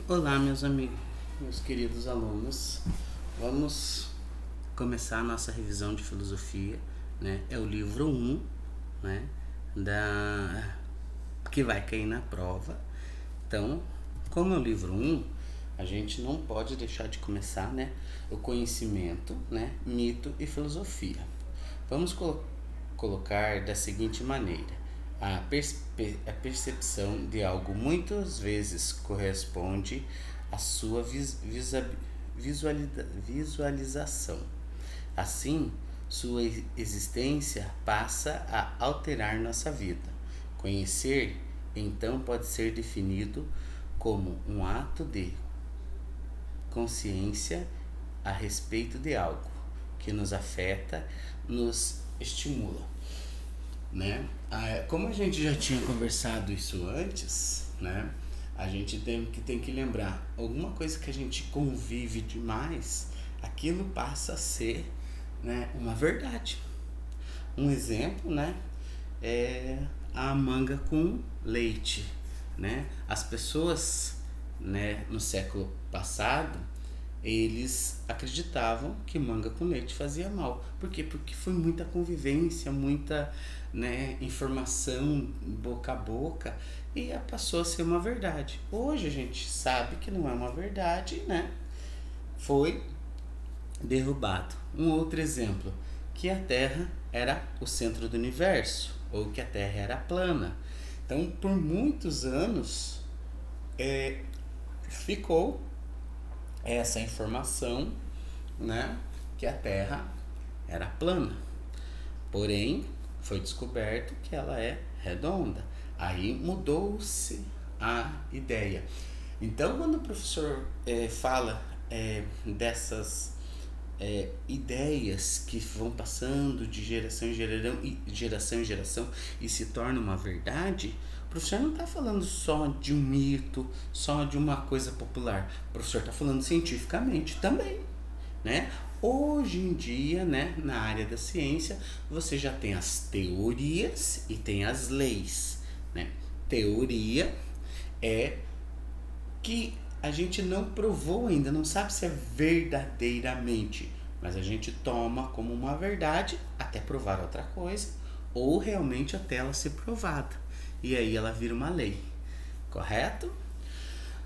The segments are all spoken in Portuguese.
Olá, meus amigos, meus queridos alunos. Vamos começar a nossa revisão de filosofia, né? É o livro 1, né? Que vai cair na prova. Então, como é o livro 1, a gente não pode deixar de começar, né? O conhecimento, né? Mito e filosofia. Vamos colocar da seguinte maneira: a percepção de algo muitas vezes corresponde à sua visualização. Assim, sua existência passa a alterar nossa vida. Conhecer, então, pode ser definido como um ato de consciência a respeito de algo que nos afeta, nos estimula, né? Como a gente já tinha conversado isso antes, né? A gente tem que lembrar, alguma coisa que a gente convive demais, aquilo passa a ser, né, uma verdade. Um exemplo, né, é a manga com leite, né? As pessoas, né, no século passado, eles acreditavam que manga com leite fazia mal. Por quê? Porque foi muita convivência, muita, né, informação boca a boca, e passou a ser uma verdade. Hoje a gente sabe que não é uma verdade, né? Foi derrubado. Um outro exemplo, que a Terra era o centro do universo, ou que a Terra era plana. Então, por muitos anos, ficou essa informação, né, que a Terra era plana. Porém, foi descoberto que ela é redonda. Aí mudou-se a ideia. Então, quando o professor fala dessas ideias que vão passando de geração em geração e se torna uma verdade, o professor não está falando só de um mito, só de uma coisa popular. O professor está falando cientificamente também, né? Hoje em dia, né, na área da ciência, você já tem as teorias e tem as leis, né? Teoria é que a gente não provou ainda, não sabe se é verdadeiramente, mas a gente toma como uma verdade até provar outra coisa, ou realmente até ela ser provada, e aí ela vira uma lei, correto?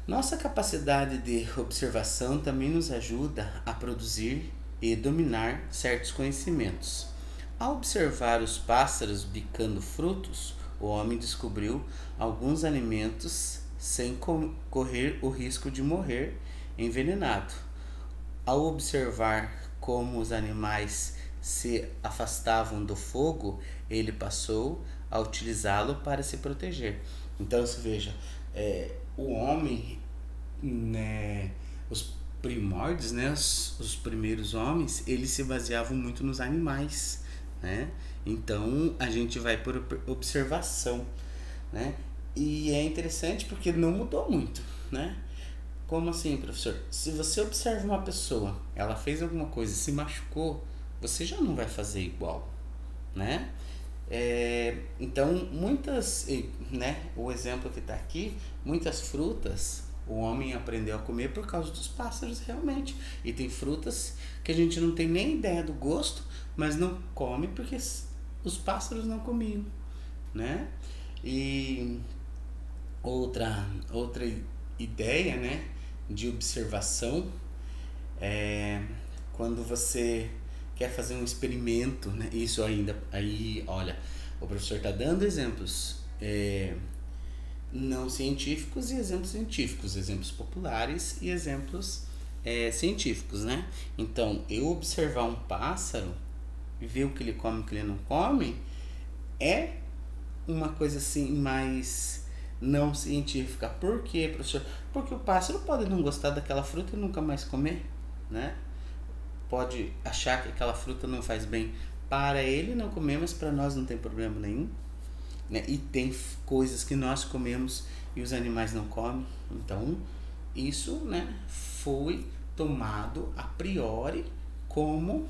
Nossa capacidade de observação também nos ajuda a produzir e dominar certos conhecimentos. Ao observar os pássaros bicando frutos, o homem descobriu alguns alimentos sem correr o risco de morrer envenenado. Ao observar como os animais se afastavam do fogo, ele passou a utilizá-lo para se proteger. Então, você veja, o homem, né, os primórdios, né, os primeiros homens, eles se baseavam muito nos animais, né? Então, a gente vai por observação, né? E é interessante porque não mudou muito, né? Como assim, professor? Se você observa uma pessoa, ela fez alguma coisa e se machucou, você já não vai fazer igual, né? Então, muitas, né? O exemplo que está aqui, muitas frutas o homem aprendeu a comer por causa dos pássaros, realmente. E tem frutas que a gente não tem nem ideia do gosto, mas não come porque os pássaros não comiam, né? E outra ideia, né, de observação quando você quer fazer um experimento, né? Isso ainda aí, olha, o professor está dando exemplos não científicos e exemplos científicos, exemplos populares e exemplos científicos, né? Então, eu observar um pássaro e ver o que ele come e o que ele não come é uma coisa assim mais não científica. Por quê, professor? Porque o pássaro pode não gostar daquela fruta e nunca mais comer, né? Pode achar que aquela fruta não faz bem para ele não comer, mas para nós não tem problema nenhum, né? E tem coisas que nós comemos e os animais não comem. Então, isso, né, foi tomado a priori como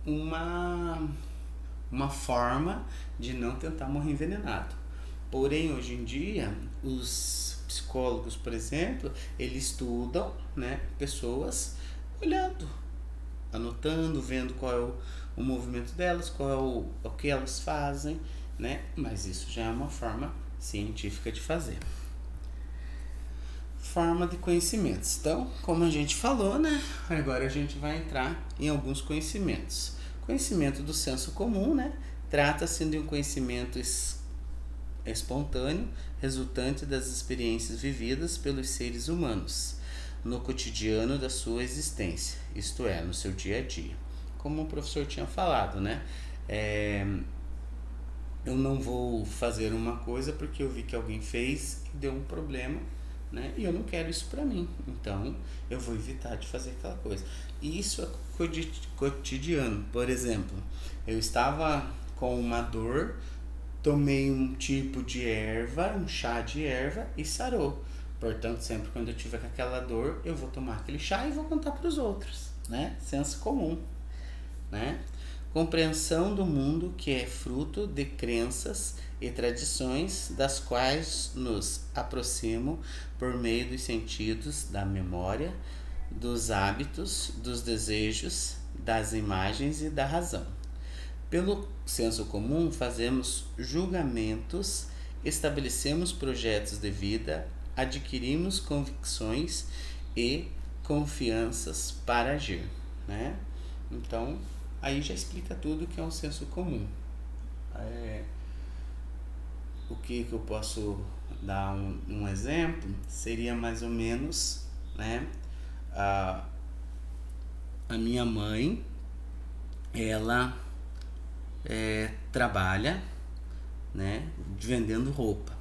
uma forma de não tentar morrer envenenado. Porém, hoje em dia, os psicólogos, por exemplo, eles estudam, né, pessoas olhando, anotando, vendo qual é o movimento delas, qual é o que elas fazem, né? Mas isso já é uma forma científica de fazer. Forma de conhecimentos. Então, como a gente falou, né? Agora a gente vai entrar em alguns conhecimentos. Conhecimento do senso comum, né? Trata-se de um conhecimento espontâneo, resultante das experiências vividas pelos seres humanos no cotidiano da sua existência, isto é, no seu dia a dia. Como o professor tinha falado, né? Eu não vou fazer uma coisa porque eu vi que alguém fez e deu um problema, né? E eu não quero isso para mim, então eu vou evitar de fazer aquela coisa. E isso é cotidiano. Por exemplo, eu estava com uma dor, tomei um tipo de erva, um chá de erva e sarou. Portanto, sempre quando eu tiver com aquela dor, eu vou tomar aquele chá e vou contar para os outros, né? Senso comum, né? Compreensão do mundo que é fruto de crenças e tradições das quais nos aproximam por meio dos sentidos, da memória, dos hábitos, dos desejos, das imagens e da razão. Pelo senso comum, fazemos julgamentos, estabelecemos projetos de vida, adquirimos convicções e confianças para agir, né? Então, aí já explica tudo que é um senso comum. O que eu posso dar um exemplo seria mais ou menos, né? A minha mãe, ela trabalha, né, vendendo roupa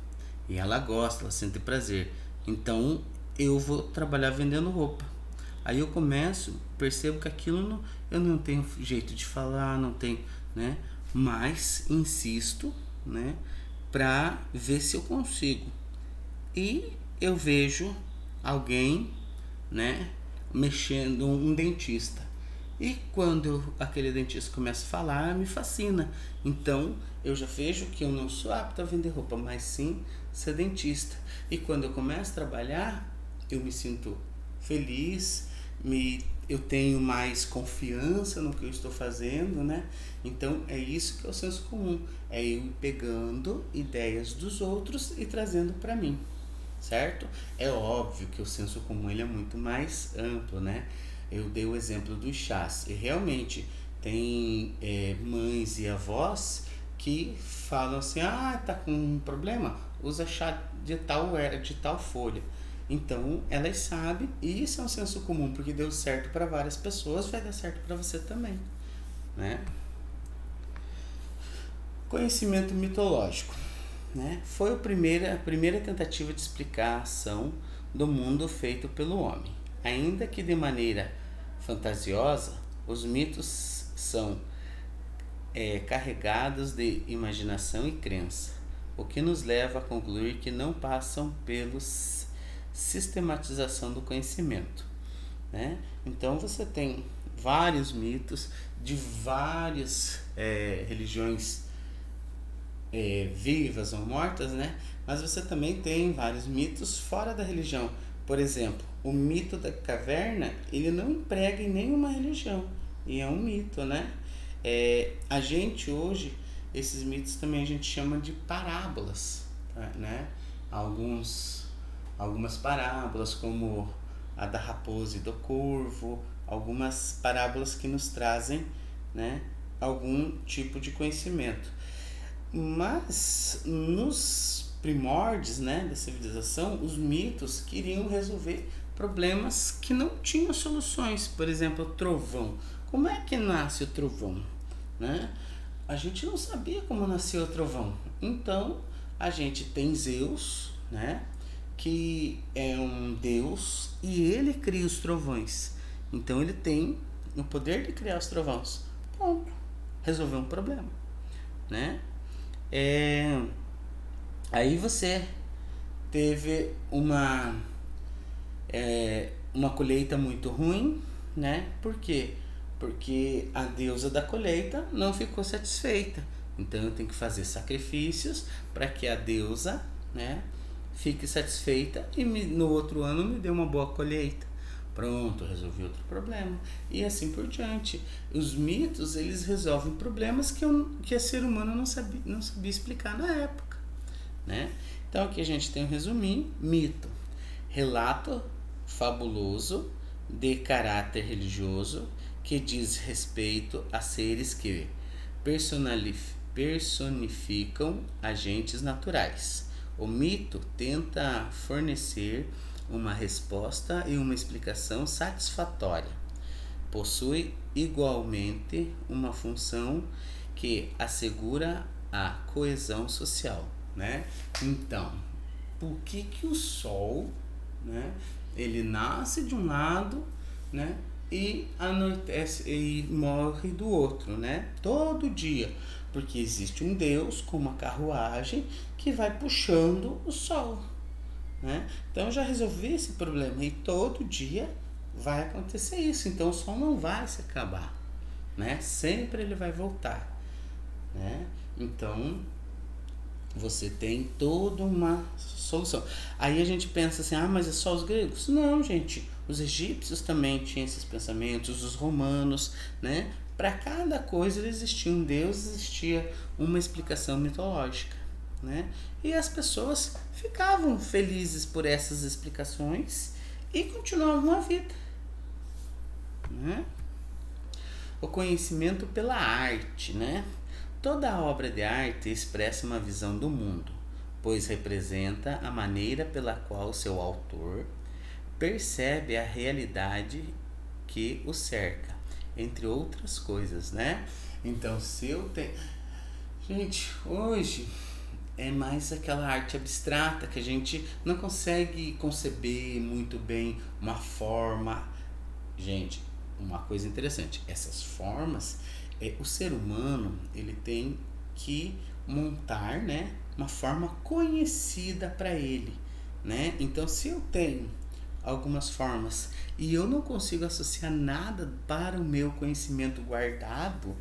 e ela gosta, ela sente prazer, então eu vou trabalhar vendendo roupa. Aí eu percebo que aquilo eu não tenho jeito de falar, não tenho, né, mas insisto, né, para ver se eu consigo. E eu vejo alguém, né, mexendo, um dentista. E quando aquele dentista começa a falar, me fascina. Então, eu já vejo que eu não sou apto a vender roupa, mas sim ser dentista. E quando eu começo a trabalhar, eu me sinto feliz, eu tenho mais confiança no que eu estou fazendo, né? Então, é isso que é o senso comum. É eu ir pegando ideias dos outros e trazendo para mim, certo? É óbvio que o senso comum ele é muito mais amplo, né? Eu dei o exemplo dos chás e realmente tem mães e avós que falam assim, tá com um problema, usa chá de tal folha. Então elas sabem, e isso é um senso comum, porque deu certo para várias pessoas, vai dar certo para você também, né? Conhecimento mitológico, né? Foi a primeira tentativa de explicar a ação do mundo feito pelo homem. Ainda que de maneira fantasiosa, os mitos são carregados de imaginação e crença, o que nos leva a concluir que não passam pela sistematização do conhecimento, né? Então você tem vários mitos de várias religiões vivas ou mortas, né? Mas você também tem vários mitos fora da religião. Por exemplo, o mito da caverna, ele não emprega em nenhuma religião, e é um mito, né? A gente hoje, esses mitos também a gente chama de parábolas, né? Algumas parábolas, como a da raposa e do corvo, algumas parábolas que nos trazem, né, algum tipo de conhecimento. Mas nos primórdios, né, da civilização, os mitos queriam resolver problemas que não tinham soluções. Por exemplo, o trovão. Como é que nasce o trovão, né? A gente não sabia como nasceu o trovão. Então, a gente tem Zeus, né, que é um deus e ele cria os trovões. Então, ele tem o poder de criar os trovões. Ponto. Resolveu um problema, né? Aí você teve uma colheita muito ruim, né? Por quê? Porque a deusa da colheita não ficou satisfeita. Então eu tenho que fazer sacrifícios para que a deusa, né, fique satisfeita e no outro ano me dê uma boa colheita. Pronto, resolvi outro problema. E assim por diante. Os mitos, eles resolvem problemas que a ser humano não sabia explicar na época, né? Então aqui a gente tem um resuminho. Mito: relato fabuloso de caráter religioso que diz respeito a seres que personificam agentes naturais. O mito tenta fornecer uma resposta e uma explicação satisfatória. Possui igualmente uma função que assegura a coesão social, né? Então, por que o Sol, né, ele nasce de um lado, né, e anoitece e morre do outro, né? Todo dia, porque existe um Deus com uma carruagem que vai puxando o Sol, né? Então eu já resolvi esse problema e todo dia vai acontecer isso. Então o Sol não vai se acabar, né? Sempre ele vai voltar, né? Então você tem toda uma solução. Aí a gente pensa assim, mas é só os gregos? Não, gente, os egípcios também tinham esses pensamentos, os romanos, né? Para cada coisa existia um Deus, existia uma explicação mitológica, né? E as pessoas ficavam felizes por essas explicações e continuavam a vida, né? O conhecimento pela arte, né? Toda obra de arte expressa uma visão do mundo, pois representa a maneira pela qual seu autor percebe a realidade que o cerca, entre outras coisas, né? Então, se eu tenho... Gente, hoje é mais aquela arte abstrata que a gente não consegue conceber muito bem uma forma. Gente, uma coisa interessante, essas formas, o ser humano, ele tem que montar, né, uma forma conhecida para ele, né? Então, se eu tenho algumas formas e eu não consigo associar nada para o meu conhecimento guardado,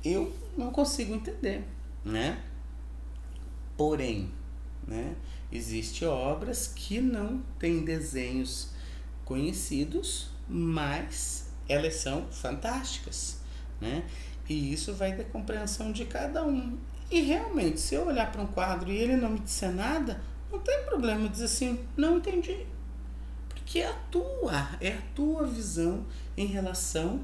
eu não consigo entender, né? Porém, né, existem obras que não têm desenhos conhecidos, mas elas são fantásticas, né? E isso vai da compreensão de cada um. E realmente, se eu olhar para um quadro e ele não me disser nada, não tem problema dizer assim, não entendi. Porque é a tua visão em relação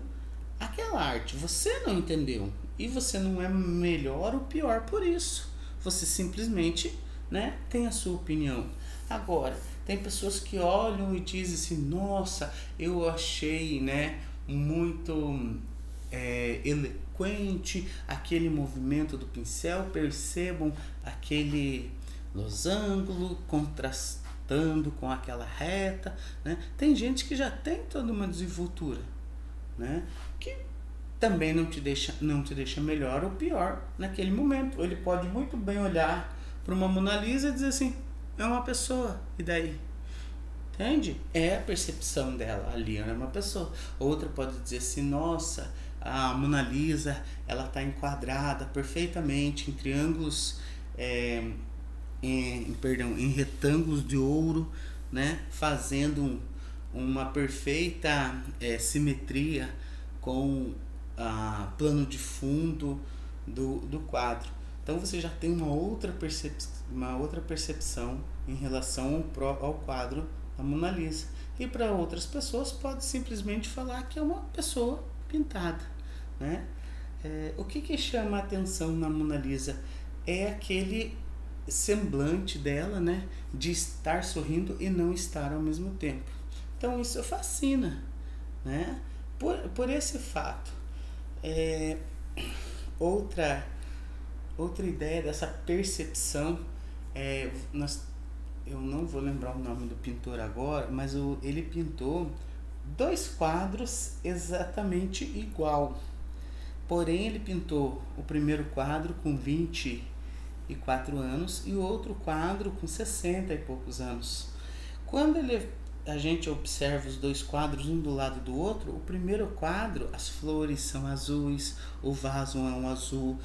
àquela arte. Você não entendeu. E você não é melhor ou pior por isso. Você simplesmente, né, tem a sua opinião. Agora, tem pessoas que olham e dizem assim, nossa, eu achei, né, muito eloquente aquele movimento do pincel, percebam aquele losango contrastando com aquela reta, né? Tem gente que já tem toda uma desenvoltura, né, que também não te deixa melhor ou pior naquele momento. Ele pode muito bem olhar para uma Mona Lisa e dizer assim, é uma pessoa, e daí? Entende? É a percepção dela, ali é uma pessoa. Outra pode dizer assim, nossa, a Mona Lisa, ela está enquadrada perfeitamente em triângulos, em retângulos de ouro, né? Fazendo uma perfeita simetria com plano de fundo do quadro. Então você já tem uma outra percepção em relação ao quadro da Mona Lisa. E para outras pessoas pode simplesmente falar que é uma pessoa pintada, né? O que chama a atenção na Mona Lisa é aquele semblante dela, né, de estar sorrindo e não estar ao mesmo tempo. Então isso fascina, né, por esse fato. Outra ideia dessa percepção, eu não vou lembrar o nome do pintor agora, mas ele pintou 2 quadros exatamente igual. Porém, ele pintou o primeiro quadro com 24 anos e o outro quadro com 60 e poucos anos. Quando a gente observa os 2 quadros um do lado do outro, o primeiro quadro, as flores são azuis, o vaso é um azul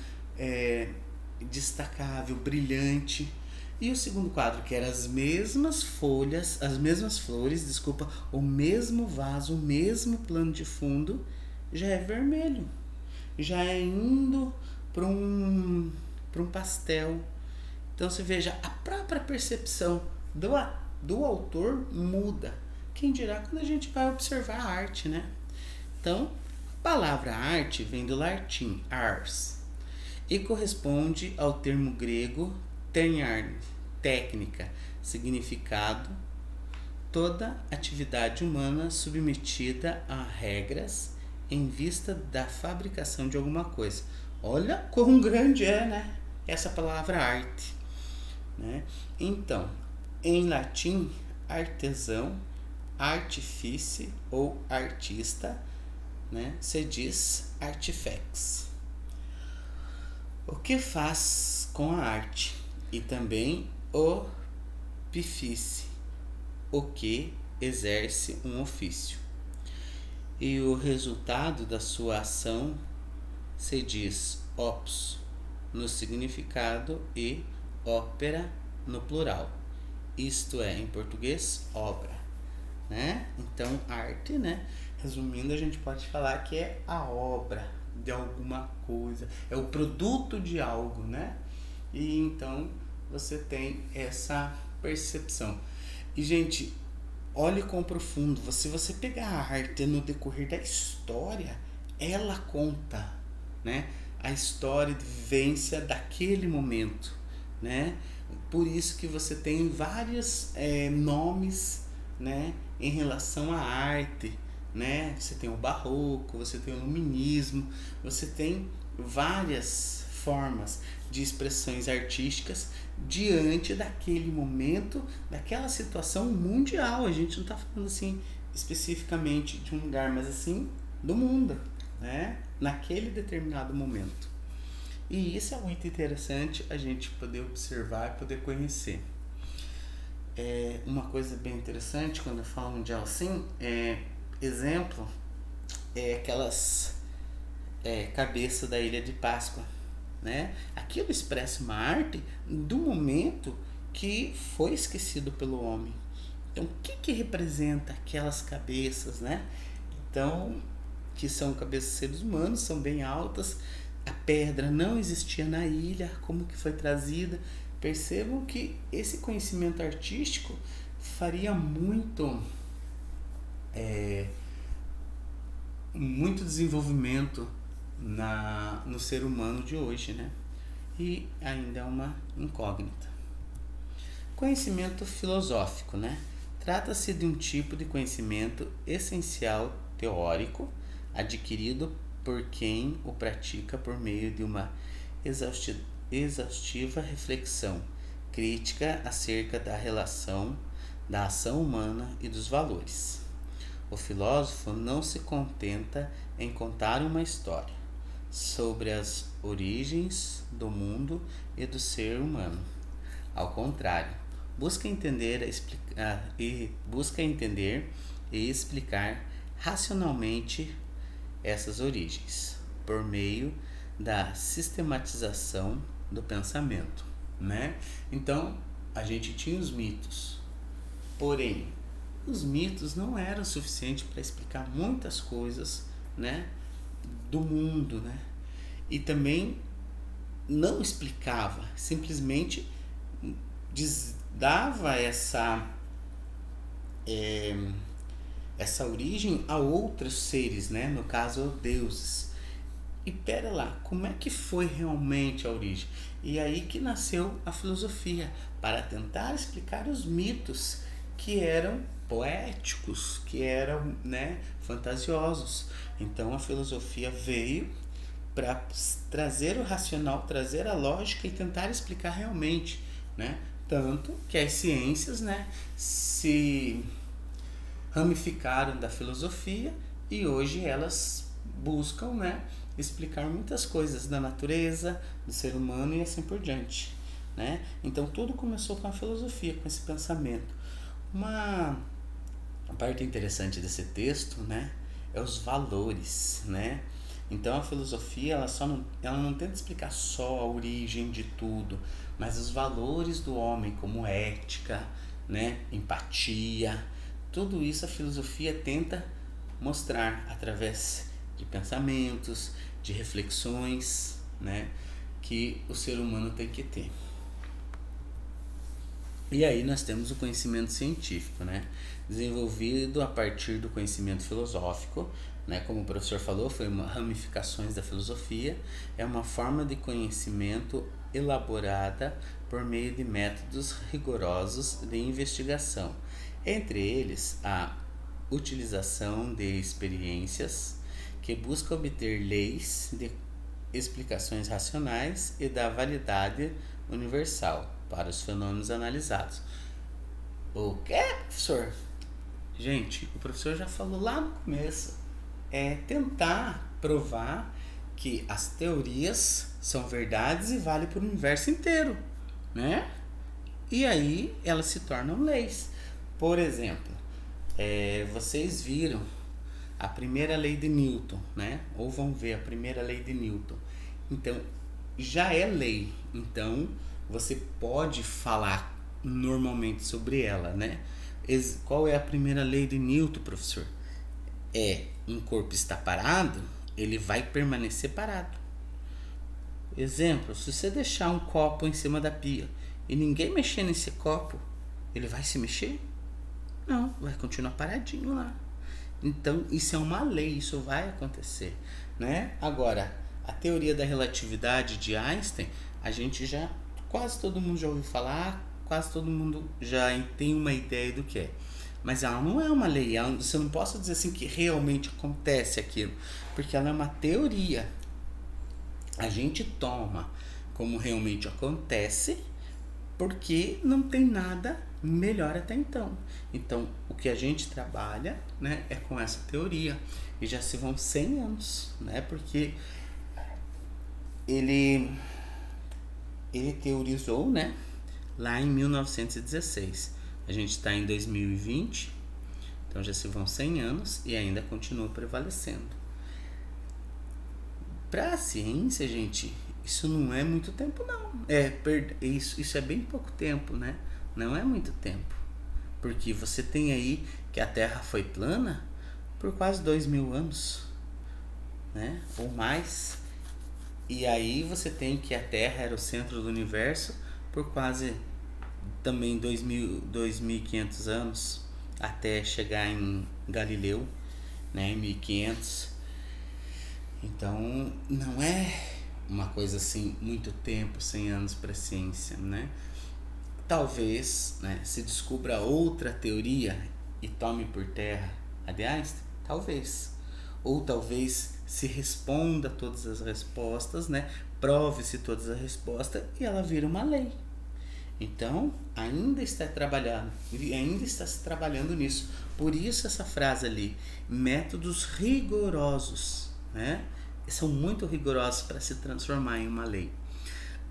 destacável, brilhante, E o segundo quadro, que era as mesmas folhas, as mesmas flores, desculpa, o mesmo vaso, o mesmo plano de fundo, já é vermelho. Já é indo para um pastel. Então você veja, a própria percepção do autor muda. Quem dirá quando a gente vai observar a arte, né? Então, a palavra arte vem do latim ars e corresponde ao termo grego tenhar, técnica, significado, toda atividade humana submetida a regras em vista da fabricação de alguma coisa. Olha quão grande é, né? Essa palavra arte, né? Então, em latim, artesão, artifice ou artista, né? Se diz artifex. O que faz com a arte? E também opifice, o que exerce um ofício. E o resultado da sua ação se diz opus no significado e ópera no plural. Isto é, em português, obra, né? Então, arte, né? Resumindo, a gente pode falar que é a obra de alguma coisa, é o produto de algo, né? E então você tem essa percepção. E, gente, olhe quão profundo. Se você pegar a arte no decorrer da história, ela conta, né? A história de vivência daquele momento, né? Por isso que você tem vários nomes, né? Em relação à arte, né? Você tem o barroco, você tem o iluminismo, você tem várias formas de expressões artísticas diante daquele momento, daquela situação mundial. A gente não está falando assim especificamente de um lugar, mas assim do mundo, né? Naquele determinado momento. E isso é muito interessante a gente poder observar e poder conhecer. Uma coisa bem interessante quando eu falo mundial assim, exemplo, aquelas cabeças da Ilha de Páscoa, né? Aquilo expressa uma arte do momento que foi esquecido pelo homem. Então, o que representa aquelas cabeças, né? Então, que são cabeças de seres humanos, são bem altas. A pedra não existia na ilha, como que foi trazida? Percebam que esse conhecimento artístico faria muito desenvolvimento no ser humano de hoje, né? E ainda é uma incógnita. Conhecimento filosófico, né? Trata-se de um tipo de conhecimento essencial teórico adquirido por quem o pratica por meio de uma exaustiva reflexão crítica acerca da relação da ação humana e dos valores. O filósofo não se contenta em contar uma história sobre as origens do mundo e do ser humano. Ao contrário, busca entender e explicar racionalmente essas origens por meio da sistematização do pensamento, né? Então, a gente tinha os mitos, porém, os mitos não eram suficientes para explicar muitas coisas, né, do mundo, né? E também não explicava, simplesmente dava essa origem a outros seres, né? No caso, deuses. E pera lá, como é que foi realmente a origem? E aí que nasceu a filosofia, para tentar explicar os mitos que eram poéticos, que eram, né, fantasiosos. Então a filosofia veio para trazer o racional, trazer a lógica e tentar explicar realmente, né? Tanto que as ciências, né, se ramificaram da filosofia e hoje elas buscam, né, explicar muitas coisas da natureza, do ser humano e assim por diante, né? Então tudo começou com a filosofia, com esse pensamento. Uma parte interessante desse texto, né, é os valores, né? Então a filosofia ela não tenta explicar só a origem de tudo, mas os valores do homem, como ética, né, empatia, tudo isso a filosofia tenta mostrar através de pensamentos, de reflexões, né, que o ser humano tem que ter. E aí nós temos o conhecimento científico, né, desenvolvido a partir do conhecimento filosófico, né, como o professor falou, foi uma ramificações da filosofia, é uma forma de conhecimento elaborada por meio de métodos rigorosos de investigação, entre eles a utilização de experiências que busca obter leis de explicações racionais e da validade universal para os fenômenos analisados. O que, professor? Gente, o professor já falou lá no começo, é tentar provar que as teorias são verdades e valem para o universo inteiro, né? E aí elas se tornam leis. Por exemplo, vocês viram a primeira lei de Newton, né? Ou vão ver a primeira lei de Newton. Então, já é lei. Então, você pode falar normalmente sobre ela, né? Qual é a primeira lei de Newton, professor? Um corpo está parado, ele vai permanecer parado. Exemplo, se você deixar um copo em cima da pia e ninguém mexer nesse copo, ele vai se mexer? Não, vai continuar paradinho lá. Então, isso é uma lei, isso vai acontecer, né? Agora, a teoria da relatividade de Einstein, a gente já, quase todo mundo já ouviu falar, quase todo mundo já tem uma ideia do que é. Mas ela não é uma lei, você não pode dizer assim que realmente acontece aquilo, porque ela é uma teoria. A gente toma como realmente acontece, porque não tem nada melhor até então. Então, o que a gente trabalha, né, é com essa teoria. E já se vão 100 anos, né, porque ele teorizou, né, lá em 1916. A gente está em 2020, então já se vão 100 anos e ainda continua prevalecendo. Para a ciência, gente, isso não é muito tempo, não. Isso é bem pouco tempo, né? Não é muito tempo. Porque você tem aí que a Terra foi plana por quase 2000 anos, né? Ou mais. E aí você tem que a Terra era o centro do universo por quase também 2500 anos, até chegar em Galileu, né, em 1500. Então, não é uma coisa assim, muito tempo, 100 anos para a ciência, né? Talvez, né, se descubra outra teoria e tome por terra a de Einstein, talvez. Ou talvez se responda todas as respostas, né? Prove-se todas as respostas e ela vira uma lei. Então, ainda está se trabalhando nisso. Por isso essa frase ali, métodos rigorosos, né? São muito rigorosos para se transformar em uma lei.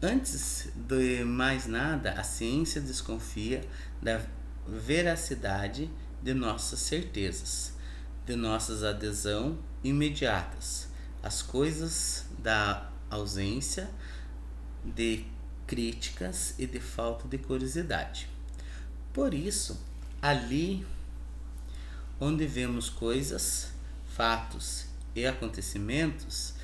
Antes de mais nada, a ciência desconfia da veracidade de nossas certezas, de nossas adesão imediatas, as coisas da ausência de críticas e de falta de curiosidade. Por isso, ali onde vemos coisas, fatos e acontecimentos,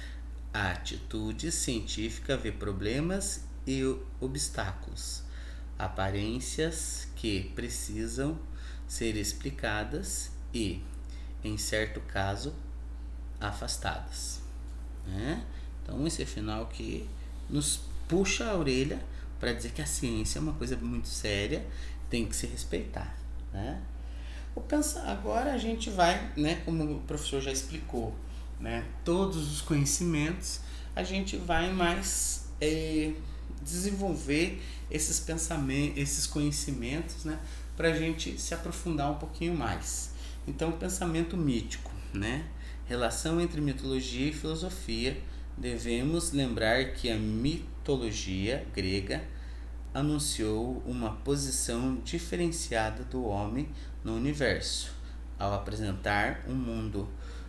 a atitude científica vê problemas e obstáculos, aparências que precisam ser explicadas e, em certo caso, afastadas, né? Então esse final que nos puxa a orelha para dizer que a ciência é uma coisa muito séria, tem que se respeitar, né? Agora a gente vai, né, como o professor já explicou, né, todos os conhecimentos, a gente vai mais desenvolver esses pensamentos, esses conhecimentos, né, para a gente se aprofundar um pouquinho mais. Então, o pensamento mítico, né, relação entre mitologia e filosofia. Devemos lembrar que a mitologia grega anunciou uma posição diferenciada do homem no universo, ao apresentar um mundo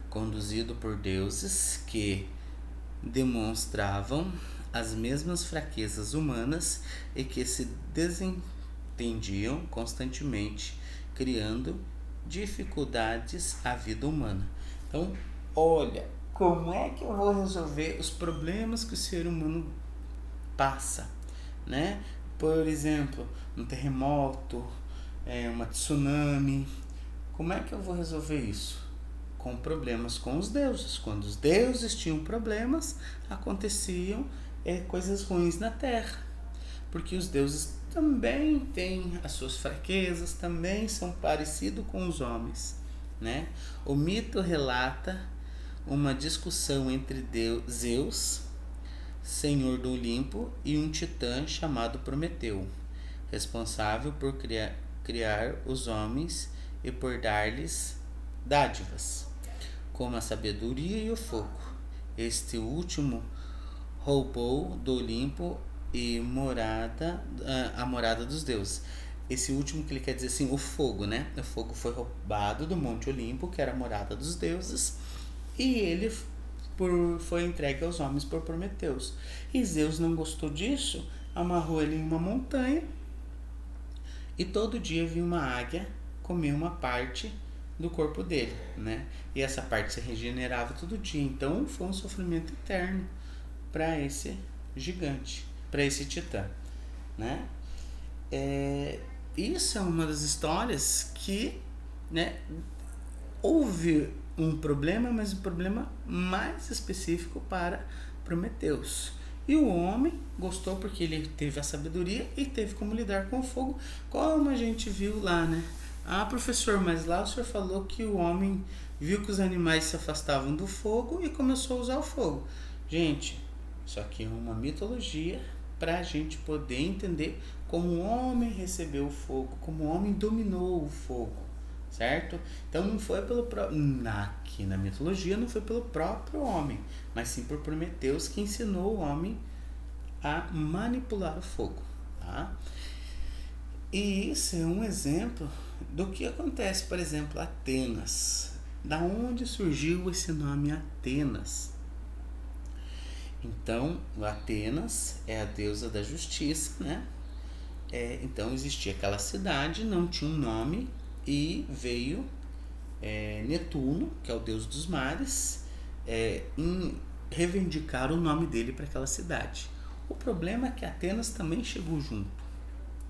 conduzido por deuses que demonstravam as mesmas fraquezas humanas e que se desentendiam constantemente, criando dificuldades à vida humana. Então, olha, como é que eu vou resolver os problemas que o ser humano passa, né? Por exemplo, um terremoto, uma tsunami. Como é que eu vou resolver isso? Com problemas com os deuses. Quando os deuses tinham problemas, aconteciam coisas ruins na Terra. Porque os deuses também têm as suas fraquezas, também são parecidos com os homens, né? O mito relata uma discussão entre Zeus, senhor do Olimpo, e um titã chamado Prometeu, responsável por criar os homens e por dar-lhes dádivas, como a sabedoria e o fogo. Este último roubou do Olimpo e a morada dos deuses. Esse último que ele quer dizer assim, o fogo, né? O fogo foi roubado do Monte Olimpo, que era a morada dos deuses, e ele foi entregue aos homens por Prometeus. E Zeus não gostou disso, amarrou ele em uma montanha, e todo dia vinha uma águia comer uma parte do corpo dele, né? E essa parte se regenerava todo dia. Então foi um sofrimento eterno para esse gigante, para esse titã, né? Isso é uma das histórias que, né, houve um problema, mas um problema mais específico para Prometeus. E o homem gostou porque ele teve a sabedoria e teve como lidar com o fogo, como a gente viu lá, né? Ah, professor, mas lá o senhor falou que o homem viu que os animais se afastavam do fogo e começou a usar o fogo. Gente, isso aqui é uma mitologia para a gente poder entender como o homem recebeu o fogo, como o homem dominou o fogo. Certo? Então não foi pelo aqui na mitologia não foi pelo próprio homem, mas sim por Prometeus, que ensinou o homem a manipular o fogo, tá? E isso é um exemplo do que acontece, por exemplo, Atenas. Da onde surgiu esse nome Atenas? Então, Atenas é a deusa da justiça, né? Então existia aquela cidade, não tinha um nome, e veio Netuno, que é o deus dos mares, reivindicar o nome dele para aquela cidade. O problema é que Atenas também chegou junto,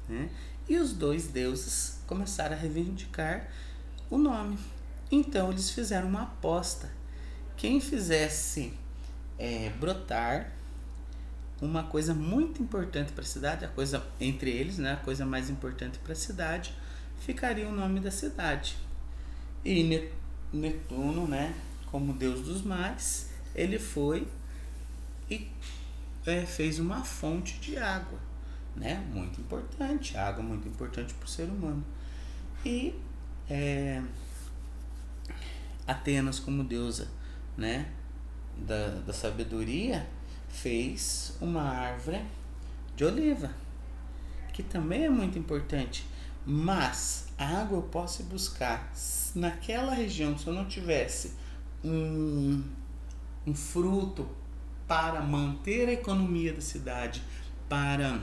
né? E os dois deuses começaram a reivindicar o nome. Então eles fizeram uma aposta. Quem fizesse brotar uma coisa muito importante para a cidade, a coisa entre eles, né, a coisa mais importante para a cidade, ficaria o nome da cidade. E Netuno, né, como deus dos mares, ele foi e fez uma fonte de água, né, muito importante, água muito importante para o ser humano. E Atenas, como deusa, né, da sabedoria, fez uma árvore de oliva, que também é muito importante. Mas a água eu posso buscar naquela região. Se eu não tivesse um fruto para manter a economia da cidade, para,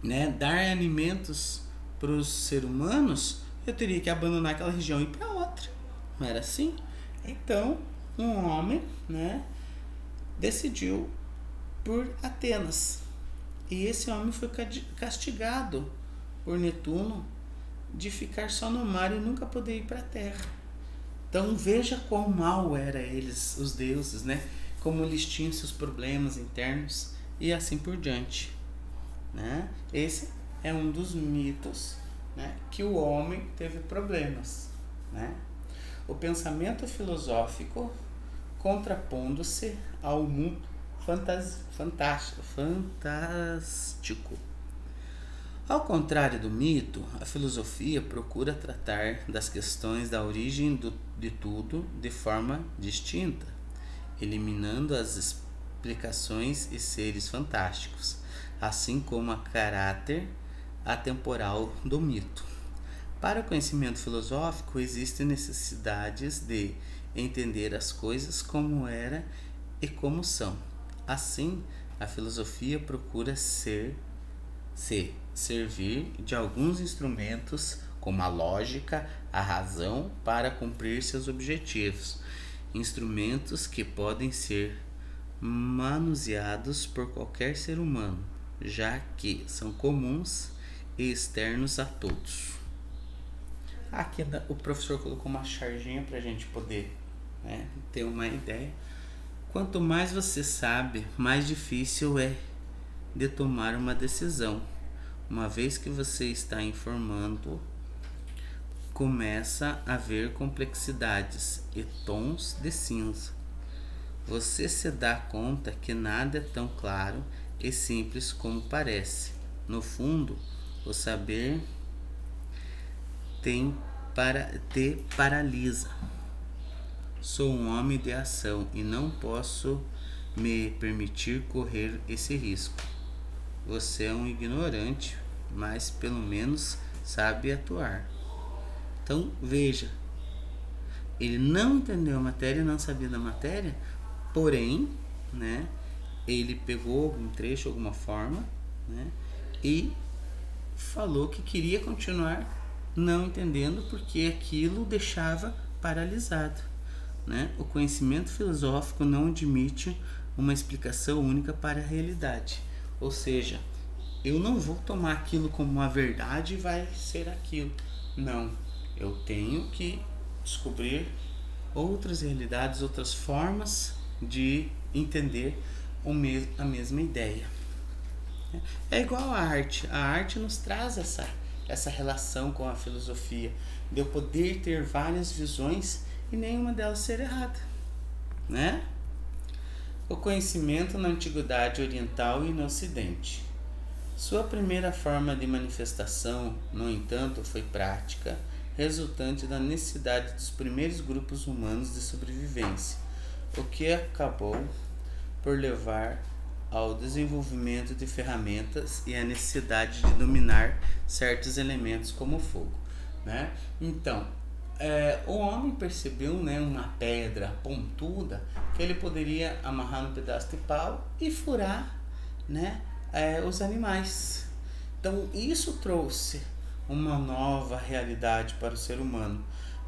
né, dar alimentos para os seres humanos, eu teria que abandonar aquela região e ir para outra. Não era assim? Então, um homem, né, decidiu por Atenas. E esse homem foi castigado por Netuno de ficar só no mar e nunca poder ir para a terra. Então veja quão mal eram eles, os deuses, né? Como eles tinham seus problemas internos e assim por diante, né? Esse é um dos mitos, né, que o homem teve problemas, né? O pensamento filosófico contrapondo-se ao mundo fantástico. Ao contrário do mito, a filosofia procura tratar das questões da origem de tudo de forma distinta, eliminando as explicações e seres fantásticos, assim como o caráter atemporal do mito. Para o conhecimento filosófico, existem necessidades de entender as coisas como eram e como são. Assim, a filosofia procura se servir de alguns instrumentos como a lógica, a razão, para cumprir seus objetivos. Instrumentos que podem ser manuseados por qualquer ser humano, já que são comuns e externos a todos. Aqui o professor colocou uma charginha para a gente poder, né, ter uma ideia. Quanto mais você sabe, mais difícil é de tomar uma decisão. Uma vez que você está informando, começa a ver complexidades e tons de cinza. Você se dá conta que nada é tão claro e simples como parece. No fundo, o saber te paralisa. Sou um homem de ação e não posso me permitir correr esse risco. Você é um ignorante, mas pelo menos sabe atuar. Então veja, ele não entendeu a matéria, não sabia da matéria, porém, né, ele pegou algum trecho, alguma forma, né, e falou que queria continuar não entendendo porque aquilo o deixava paralisado, né? O conhecimento filosófico não admite uma explicação única para a realidade, ou seja, eu não vou tomar aquilo como uma verdade e vai ser aquilo, não, eu tenho que descobrir outras realidades, outras formas de entender a mesma ideia. É igual a arte nos traz essa relação com a filosofia, de eu poder ter várias visões e nenhuma delas ser errada, né? O conhecimento na antiguidade oriental e no ocidente. Sua primeira forma de manifestação, no entanto, foi prática, resultante da necessidade dos primeiros grupos humanos de sobrevivência, o que acabou por levar ao desenvolvimento de ferramentas e a necessidade de dominar certos elementos como o fogo, né? Então, o homem percebeu, né, uma pedra pontuda que ele poderia amarrar no pedaço de pau e furar, né, os animais. Então isso trouxe uma nova realidade para o ser humano.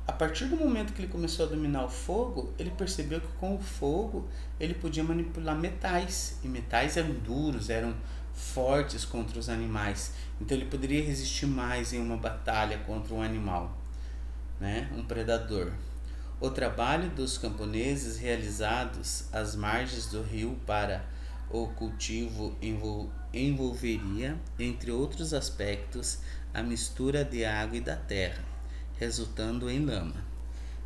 A partir do momento que ele começou a dominar o fogo, ele percebeu que com o fogo ele podia manipular metais, e metais eram duros, eram fortes contra os animais, então ele poderia resistir mais em uma batalha contra um animal, né? Um predador. O trabalho dos camponeses realizados às margens do rio para o cultivo envolveria, entre outros aspectos, a mistura de água e da terra, resultando em lama.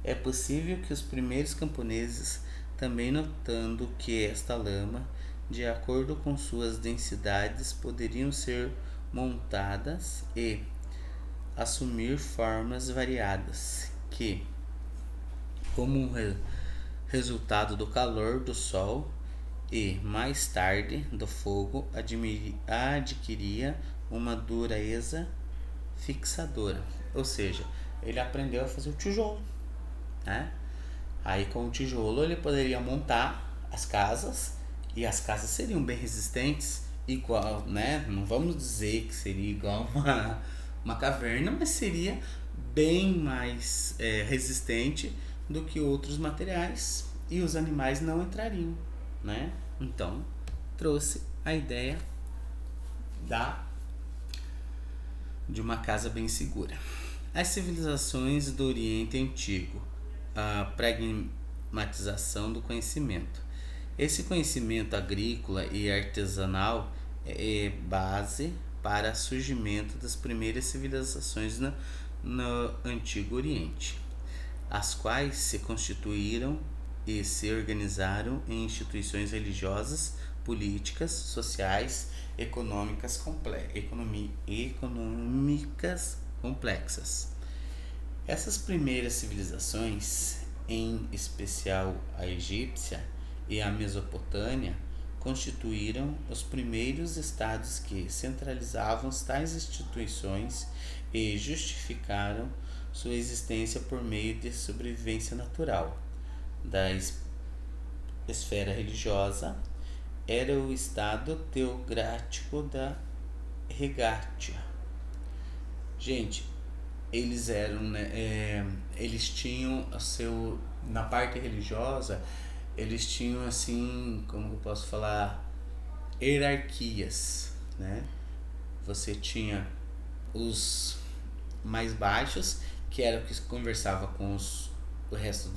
É possível que os primeiros camponeses, também notando que esta lama, de acordo com suas densidades, poderiam ser montadas e assumir formas variadas, que, como resultado do calor do sol e, mais tarde, do fogo, adquiria uma dureza fixadora, ou seja, ele aprendeu a fazer o tijolo, né? Aí com o tijolo ele poderia montar as casas e as casas seriam bem resistentes, igual, né? Não vamos dizer que seria igual uma caverna, mas seria bem mais resistente do que outros materiais e os animais não entrariam, né? Então trouxe a ideia de uma casa bem segura. As civilizações do Oriente Antigo, a pragmatização do conhecimento. Esse conhecimento agrícola e artesanal é base para o surgimento das primeiras civilizações no Antigo Oriente, as quais se constituíram e se organizaram em instituições religiosas, políticas, sociais, econômicas complexas. Essas primeiras civilizações, em especial a egípcia e a Mesopotâmia, constituíram os primeiros estados que centralizavam tais instituições e justificaram sua existência por meio de sobrevivência natural da esfera religiosa era o estado teocrático da Regátia. Gente, eles eram, né, eles tinham a seu, na parte religiosa, eles tinham assim, como eu posso falar, hierarquias, né? Você tinha os mais baixos, que era o que conversava com o resto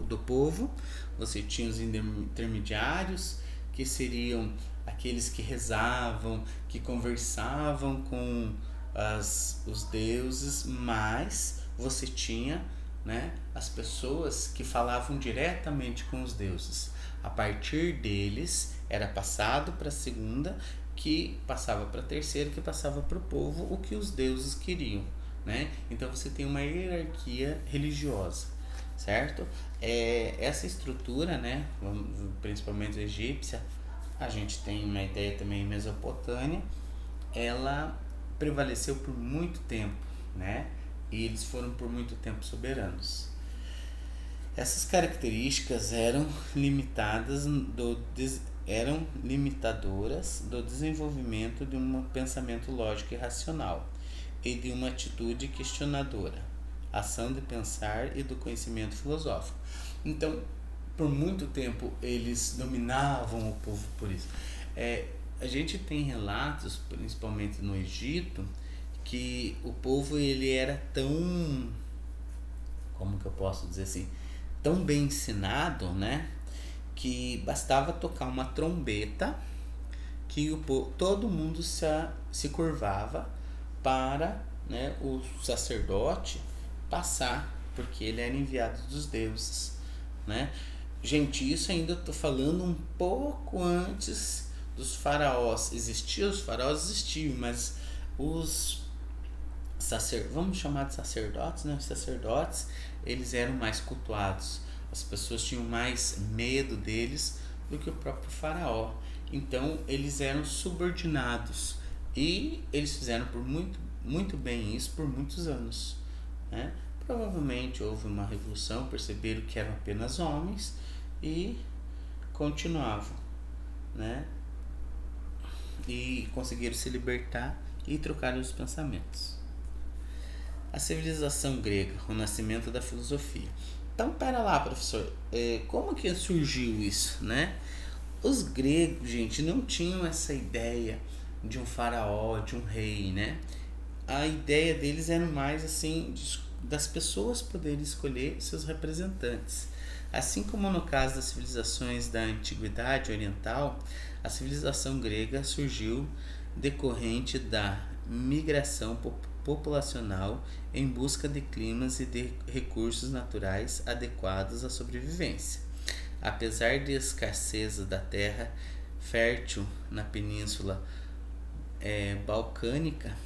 do povo. Você tinha os intermediários, que seriam aqueles que rezavam, que conversavam com os deuses, mas você tinha, né, as pessoas que falavam diretamente com os deuses. A partir deles era passado para a segunda, que passava para a terceira, que passava para o povo o que os deuses queriam, né? Então você tem uma hierarquia religiosa, certo? Essa estrutura, né, principalmente egípcia, a gente tem uma ideia também em Mesopotâmia, ela prevaleceu por muito tempo, né? E eles foram por muito tempo soberanos. Essas características eram limitadoras do desenvolvimento de um pensamento lógico e racional e de uma atitude questionadora, ação de pensar e do conhecimento filosófico. Então, por muito tempo eles dominavam o povo por isso. A gente tem relatos, principalmente no Egito, que o povo ele era tão, como que eu posso dizer assim, tão bem ensinado, né, que bastava tocar uma trombeta que todo mundo se curvava para, né, o sacerdote passar, porque ele era enviado dos deuses, né? Gente, isso ainda estou falando um pouco antes dos faraós. Os faraós existiam, mas os vamos chamar de sacerdotes, né? Os sacerdotes, eles eram mais cultuados. As pessoas tinham mais medo deles do que o próprio faraó. Então, eles eram subordinados. E eles fizeram por muito bem isso por muitos anos, né? Provavelmente houve uma revolução, perceberam que eram apenas homens e continuavam, né? E conseguiram se libertar e trocar os pensamentos. A civilização grega, o nascimento da filosofia. Então, pera lá, professor, como que surgiu isso, né? Os gregos, gente, não tinham essa ideia de um faraó, de um rei, né? A ideia deles era mais assim, das pessoas poderem escolher seus representantes. Assim como no caso das civilizações da antiguidade oriental, a civilização grega surgiu decorrente da migração populacional em busca de climas e de recursos naturais adequados à sobrevivência. Apesar de escassez da terra fértil na península balcânica,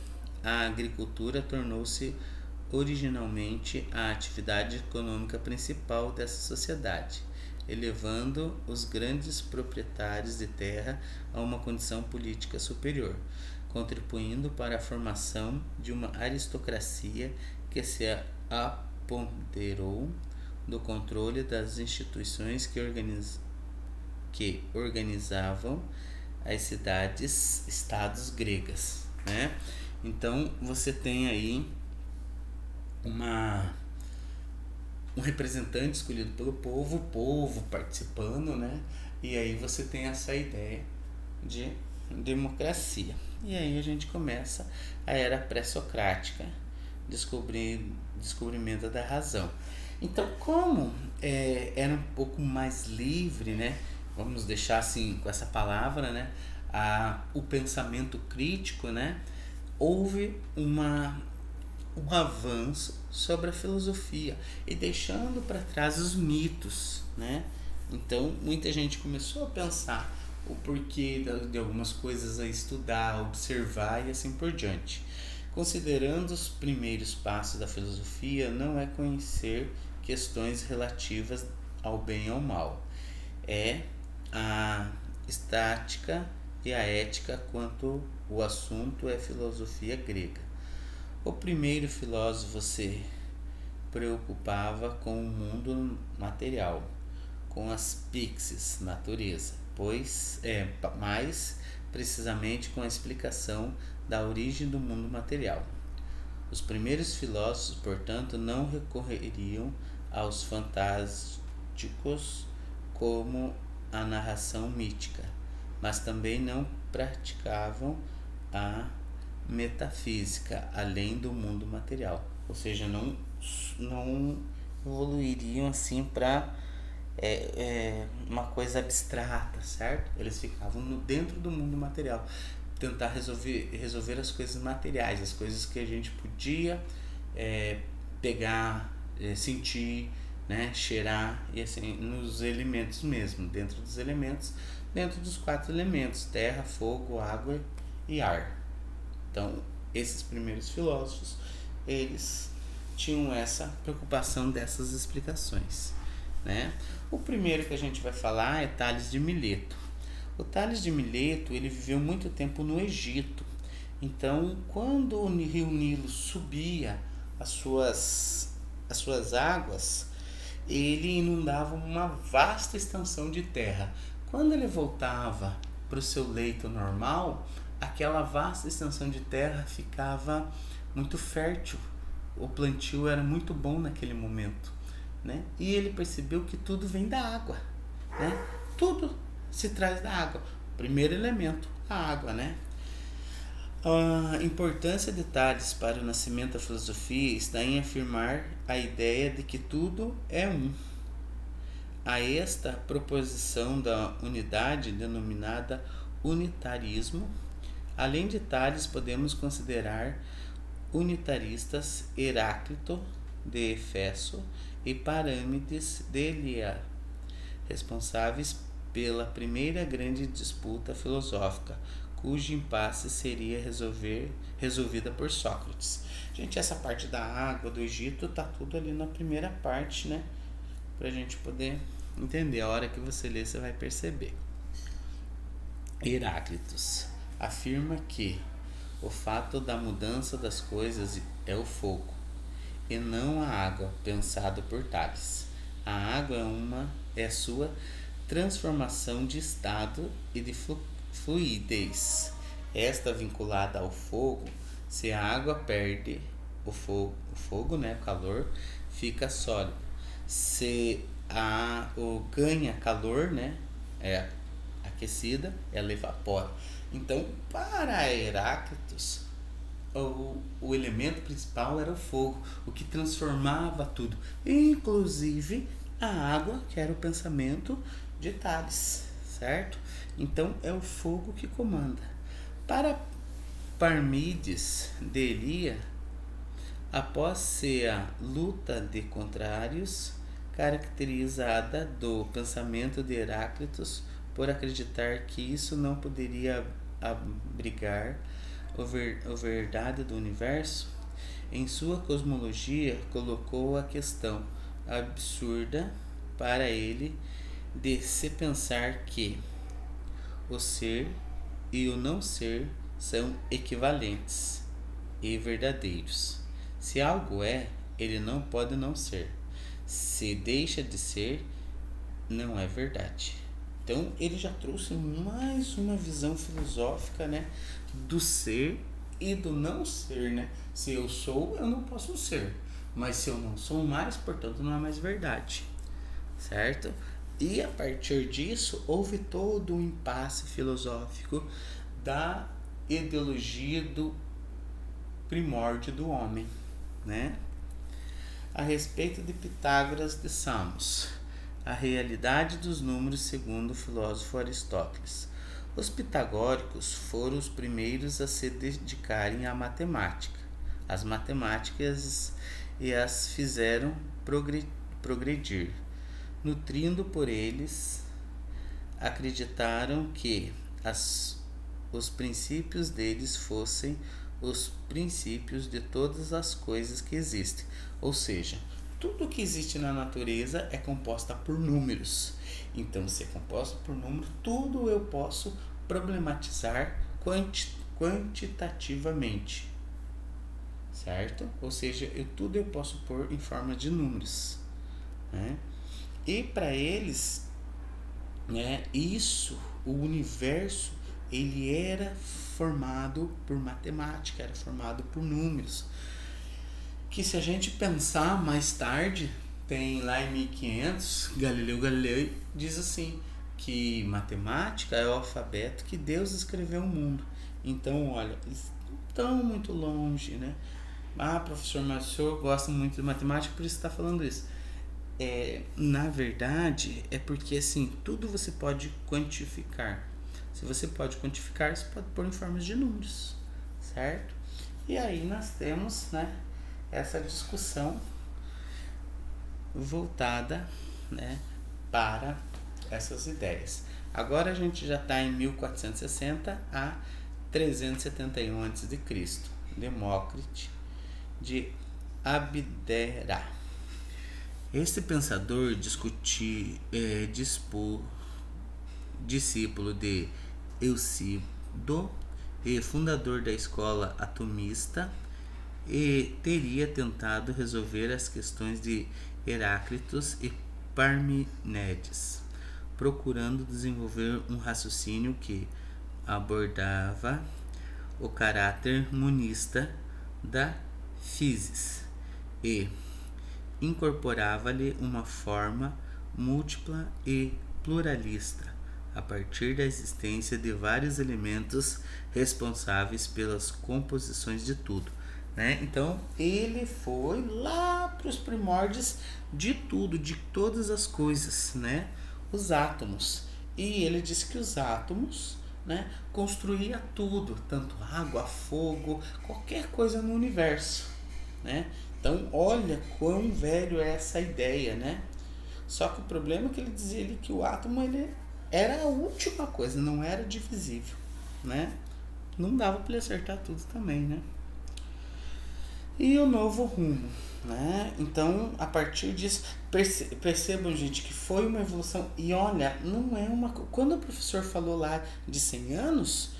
a agricultura tornou-se originalmente a atividade econômica principal dessa sociedade, elevando os grandes proprietários de terra a uma condição política superior, contribuindo para a formação de uma aristocracia que se apoderou do controle das instituições que organizavam as cidades-estados gregas, né? Então você tem aí um representante escolhido pelo povo, o povo participando, né? E aí você tem essa ideia de democracia. E aí a gente começa a era pré-socrática, descobrimento da razão. Então, como era um pouco mais livre, né? Vamos deixar assim com essa palavra, né? O pensamento crítico, né? Houve um avanço sobre a filosofia e deixando para trás os mitos, né? Então, muita gente começou a pensar o porquê de algumas coisas, a estudar, a observar e assim por diante. Considerando os primeiros passos da filosofia, não é conhecer questões relativas ao bem e ao mal, é a estática e a ética quanto o assunto é filosofia grega. O primeiro filósofo se preocupava com o mundo material, com as pixes, natureza, pois mais precisamente com a explicação da origem do mundo material. Os primeiros filósofos, portanto, não recorreriam aos fantásticos como a narração mítica, mas também não praticavam a metafísica além do mundo material, ou seja, não evoluiriam assim para uma coisa abstrata, certo? Eles ficavam dentro do mundo material, tentar resolver as coisas materiais, as coisas que a gente podia pegar, sentir, né, cheirar, e assim, nos elementos mesmo, dentro dos elementos, dentro dos 4 elementos, terra, fogo, água e ar. Então, esses primeiros filósofos, eles tinham essa preocupação dessas explicações, né? O primeiro que a gente vai falar é Tales de Mileto. O Tales de Mileto, ele viveu muito tempo no Egito. Então, quando o rio Nilo subia as suas águas, ele inundava uma vasta extensão de terra. Quando ele voltava para o seu leito normal, aquela vasta extensão de terra ficava muito fértil. O plantio era muito bom naquele momento, né? E ele percebeu que tudo vem da água, né? Tudo se traz da água. Primeiro elemento, a água, né? A importância de Tales para o nascimento da filosofia está em afirmar a ideia de que tudo é um. A esta proposição da unidade, denominada unitarismo, além de Tales, podemos considerar unitaristas Heráclito de Éfeso e Parâmides de Elea, responsáveis pela primeira grande disputa filosófica, cujo impasse seria resolvida por Sócrates. Gente, essa parte da água do Egito tá tudo ali na primeira parte, né? Pra gente poder entender. A hora que você ler, você vai perceber. Heráclito afirma que o fato da mudança das coisas é o fogo, e não a água, pensado por Tales. A água é sua transformação de estado e de fluidez. Esta vinculada ao fogo, se a água perde o fogo, né, o calor, fica sólido. Se o ganha calor, né, é aquecida, ela evapora. Então, para Heráclito, o elemento principal era o fogo, o que transformava tudo, inclusive a água, que era o pensamento de Tales, certo? Então, é o fogo que comanda. Para Parmídes de Elia, após ser a luta de contrários, caracterizada do pensamento de Heráclito por acreditar que isso não poderia abrigar a verdade do universo, em sua cosmologia colocou a questão absurda para ele de se pensar que o ser e o não ser são equivalentes e verdadeiros. Se algo é, ele não pode não ser. Se deixa de ser, não é verdade. Então ele já trouxe mais uma visão filosófica, né, do ser e do não ser, né? Se eu sou, eu não posso ser, mas se eu não sou mais, portanto não é mais verdade, certo? E a partir disso houve todo um impasse filosófico da ideologia do primórdio do homem, né? A respeito de Pitágoras de Samos, a realidade dos números segundo o filósofo Aristóteles. Os pitagóricos foram os primeiros a se dedicarem à matemática. As matemáticas e as fizeram progredir. Nutrindo por eles, acreditaram que os princípios deles fossem os princípios de todas as coisas que existem. Ou seja, tudo que existe na natureza é composta por números. Então, se é composto por números, tudo eu posso problematizar quantitativamente, certo? Ou seja, tudo eu posso pôr em forma de números, né? E para eles, né? Isso, o universo, ele era formado por matemática, era formado por números. Que se a gente pensar mais tarde, tem lá em 1500, Galileu Galilei diz assim, que matemática é o alfabeto que Deus escreveu o mundo. Então, olha, eles estão muito longe, né? Ah, professor, mas o senhor gosta muito de matemática, por isso está falando isso. Na verdade, é porque assim, tudo você pode quantificar. Se você pode quantificar, você pode pôr em formas de números, certo? E aí nós temos, né, essa discussão voltada, né, para essas ideias. Agora a gente já está em 1460 a 371 a.C. Demócrito de Abdera. Este pensador discípulo de Euclides e fundador da escola atomista, e teria tentado resolver as questões de Heráclito e Parmênides, procurando desenvolver um raciocínio que abordava o caráter monista da physis e incorporava-lhe uma forma múltipla e pluralista, a partir da existência de vários elementos responsáveis pelas composições de tudo. Né? Então, ele foi lá para os primórdios de tudo, de todas as coisas, né? Os átomos. E ele disse que os átomos, né, construía tudo, tanto água, fogo, qualquer coisa no universo, né? Então, olha quão velho é essa ideia, né? Só que o problema é que ele dizia que o átomo ele era a última coisa, não era divisível, né? Não dava para ele acertar tudo também, né? E o novo rumo, né? Então, a partir disso, percebam, gente, que foi uma evolução. E olha, não é uma... Quando o professor falou lá de 100 anos,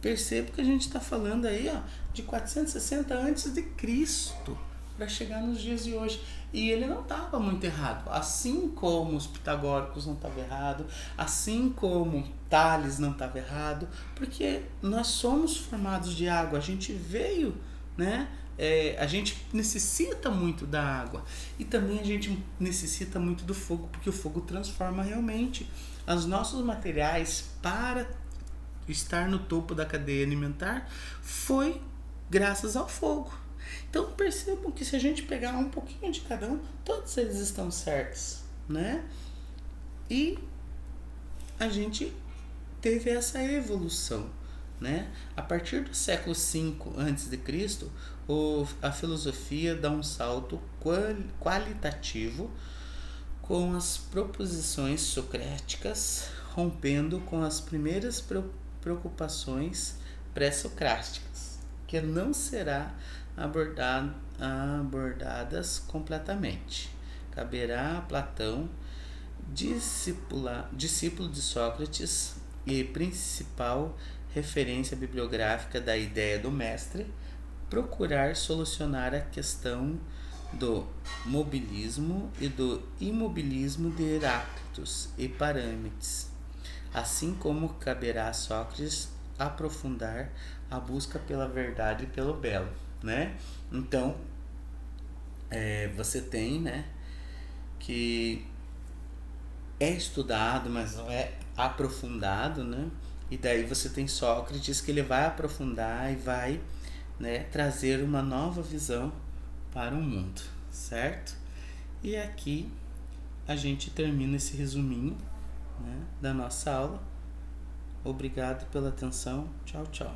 percebo que a gente está falando aí, ó, de 460 antes de Cristo, para chegar nos dias de hoje. E ele não estava muito errado. Assim como os pitagóricos não estavam errados, assim como Tales não estava errado, porque nós somos formados de água, a gente veio, né? A gente necessita muito da água e também a gente necessita muito do fogo, porque o fogo transforma realmente os nossos materiais. Para estar no topo da cadeia alimentar foi graças ao fogo. Então percebam que se a gente pegar um pouquinho de cada um, todos eles estão certos, né? E a gente teve essa evolução, né? A partir do século V a.C., a filosofia dá um salto qualitativo com as proposições socráticas, rompendo com as primeiras preocupações pré-socráticas, que não será abordadas completamente. Caberá a Platão, discípulo de Sócrates e principal referência bibliográfica da ideia do mestre, procurar solucionar a questão do mobilismo e do imobilismo de Heráclito e Parmênides, assim como caberá a Sócrates aprofundar a busca pela verdade e pelo belo, né? Então, você tem, né, que é estudado, mas não é aprofundado, né? E daí você tem Sócrates, que ele vai aprofundar e vai, né, trazer uma nova visão para o mundo, certo? E aqui a gente termina esse resuminho, né, da nossa aula. Obrigado pela atenção. Tchau, tchau.